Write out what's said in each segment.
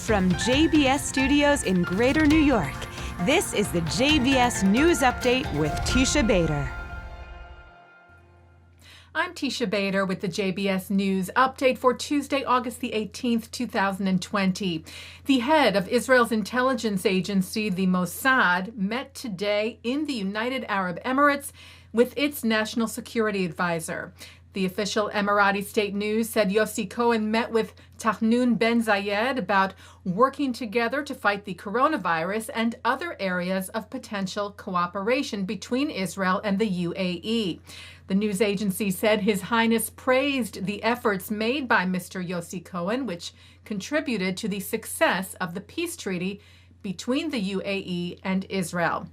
From JBS Studios in Greater New York, this is the JBS News Update with Teisha Bader. I'm Teisha Bader with the JBS News Update for Tuesday, August the 18th, 2020. The head of Israel's intelligence agency, the Mossad, met today in the United Arab Emirates with its national security advisor. The official Emirati state news said Yossi Cohen met with Tahnoun Ben Zayed about working together to fight the coronavirus and other areas of potential cooperation between Israel and the UAE. The news agency said His Highness praised the efforts made by Mr. Yossi Cohen, which contributed to the success of the peace treaty between the UAE and Israel.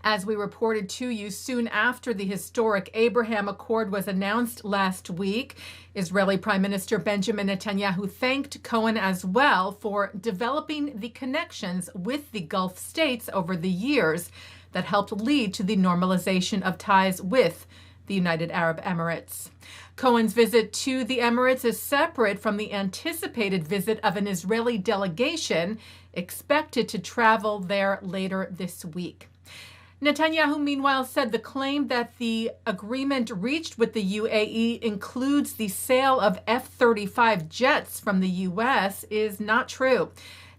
As we reported to you soon after the historic Abraham Accord was announced last week, Israeli Prime Minister Benjamin Netanyahu thanked Cohen as well for developing the connections with the Gulf states over the years that helped lead to the normalization of ties with the United Arab Emirates. Cohen's visit to the Emirates is separate from the anticipated visit of an Israeli delegation expected to travel there later this week. Netanyahu, meanwhile, said the claim that the agreement reached with the UAE includes the sale of F-35 jets from the U.S. is not true.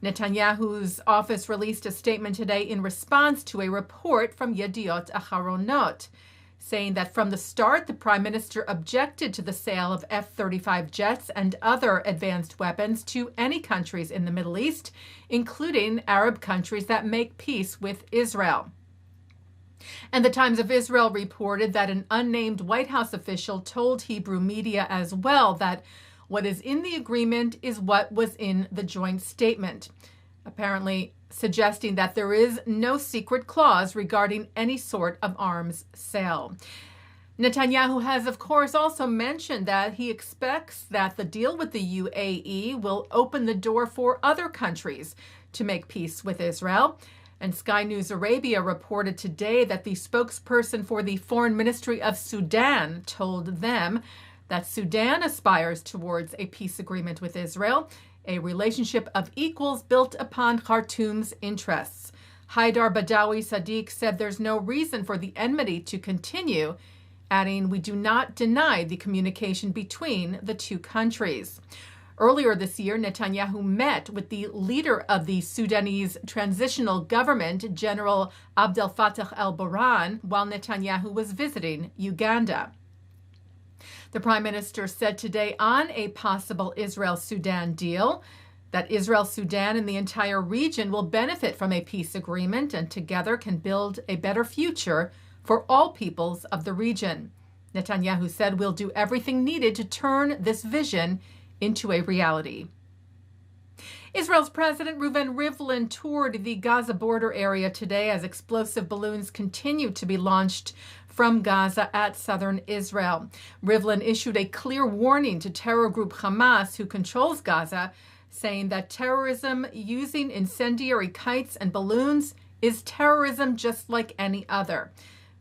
Netanyahu's office released a statement today in response to a report from Yediot Aharonot, saying that from the start, the prime minister objected to the sale of F-35 jets and other advanced weapons to any countries in the Middle East, including Arab countries that make peace with Israel. And the Times of Israel reported that an unnamed White House official told Hebrew media as well that what is in the agreement is what was in the joint statement, apparently suggesting that there is no secret clause regarding any sort of arms sale. Netanyahu has, of course, also mentioned that he expects that the deal with the UAE will open the door for other countries to make peace with Israel. And Sky News Arabia reported today that the spokesperson for the Foreign Ministry of Sudan told them that Sudan aspires towards a peace agreement with Israel, a relationship of equals built upon Khartoum's interests. Haidar Badawi Sadiq said there's no reason for the enmity to continue, adding, "We do not deny the communication between the two countries." Earlier this year, Netanyahu met with the leader of the Sudanese transitional government, General Abdel Fattah al-Burhan, while Netanyahu was visiting Uganda. The prime minister said today on a possible Israel-Sudan deal that Israel, Sudan, and the entire region will benefit from a peace agreement and together can build a better future for all peoples of the region. Netanyahu said, "We'll do everything needed to turn this vision into a reality." Israel's President Rivlin toured the Gaza border area today as explosive balloons continue to be launched from Gaza at southern Israel. Rivlin issued a clear warning to terror group Hamas, who controls Gaza, saying that terrorism using incendiary kites and balloons is terrorism just like any other.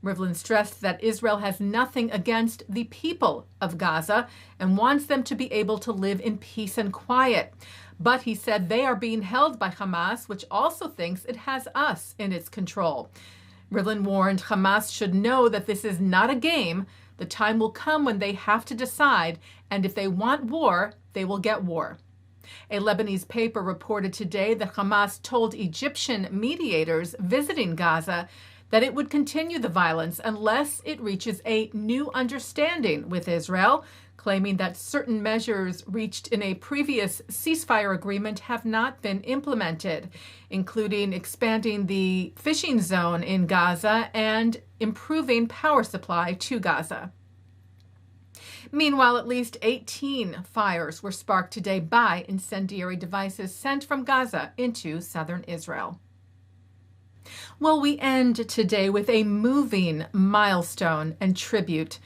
Rivlin stressed that Israel has nothing against the people of Gaza and wants them to be able to live in peace and quiet. But he said they are being held by Hamas, which also thinks it has us in its control. Rivlin warned Hamas should know that this is not a game. The time will come when they have to decide, and if they want war, they will get war. A Lebanese paper reported today that Hamas told Egyptian mediators visiting Gaza that it would continue the violence unless it reaches a new understanding with Israel, claiming that certain measures reached in a previous ceasefire agreement have not been implemented, including expanding the fishing zone in Gaza and improving power supply to Gaza. Meanwhile, at least 18 fires were sparked today by incendiary devices sent from Gaza into southern Israel. Well, we end today with a moving milestone and tribute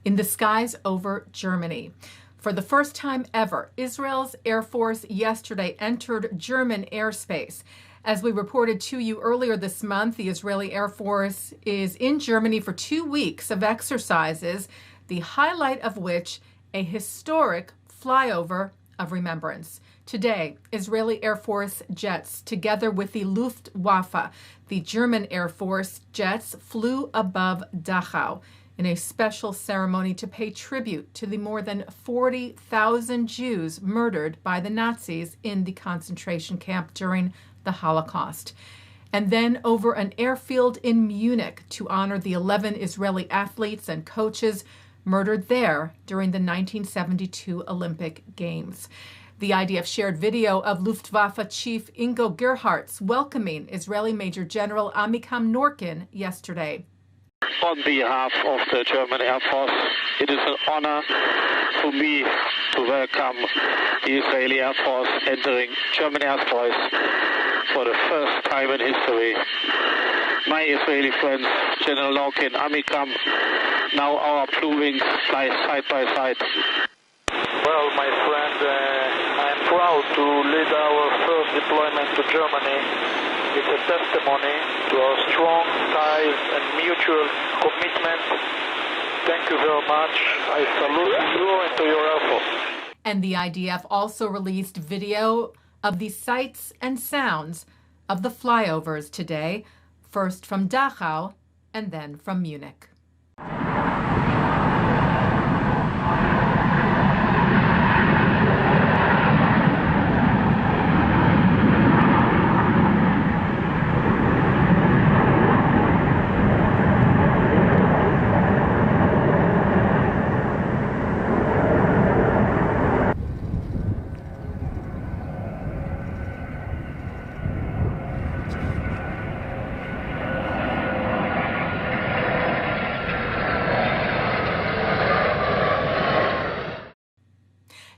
in the skies over Germany. For the first time ever, Israel's Air Force yesterday entered German airspace. As we reported to you earlier this month, the Israeli Air Force is in Germany for 2 weeks of exercises, the highlight of which a historic flyover of remembrance. Today, Israeli Air Force jets, together with the Luftwaffe, the German Air Force jets, flew above Dachau in a special ceremony to pay tribute to the more than 40,000 Jews murdered by the Nazis in the concentration camp during the Holocaust. And then over an airfield in Munich to honor the 11 Israeli athletes and coaches murdered there during the 1972 Olympic Games. The IDF shared video of Luftwaffe Chief Ingo Gerhardt's welcoming Israeli Major General Amikam Norkin yesterday. On behalf of the German Air Force, it is an honor for me to welcome the Israeli Air Force entering German airspace for the first time in history. My Israeli friends, General Norkin, Amikam, now our Blue Wings fly side by side. Well, my friend, I'm proud to lead our first deployment to Germany. It's a testimony to our strong ties and mutual commitment. Thank you very much. I salute you and to your effort. And the IDF also released video of the sights and sounds of the flyovers today, first from Dachau and then from Munich.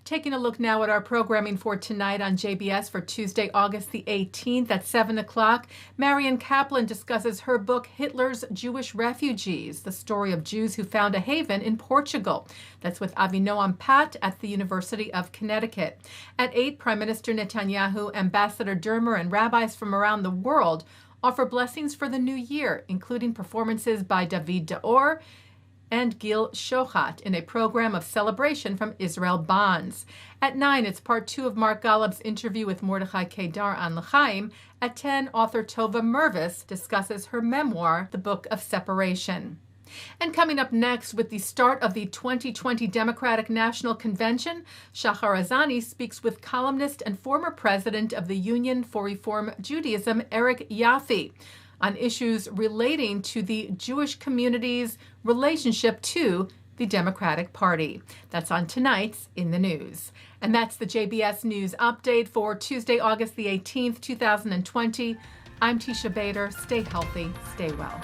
Taking a look now at our programming for tonight on JBS for Tuesday, August the 18th at 7 o'clock. Marion Kaplan discusses her book, Hitler's Jewish Refugees, the story of Jews who found a haven in Portugal. That's with Avinoam Pat at the University of Connecticut. At 8, Prime Minister Netanyahu, Ambassador Dermer, and rabbis from around the world offer blessings for the new year, including performances by David Daor and Gil Shochat in a program of celebration from Israel Bonds. At 9, it's part 2 of Mark Golub's interview with Mordechai Kedar on L'chaim. At 10, author Tova Mervis discusses her memoir, The Book of Separation. And coming up next, with the start of the 2020 Democratic National Convention, Shachar Azani speaks with columnist and former president of the Union for Reform Judaism, Eric Yaffe, on issues relating to the Jewish community's relationship to the Democratic Party. That's on tonight's In the News. And that's the JBS News Update for Tuesday, August the 18th, 2020. I'm Teisha Bader. Stay healthy, stay well.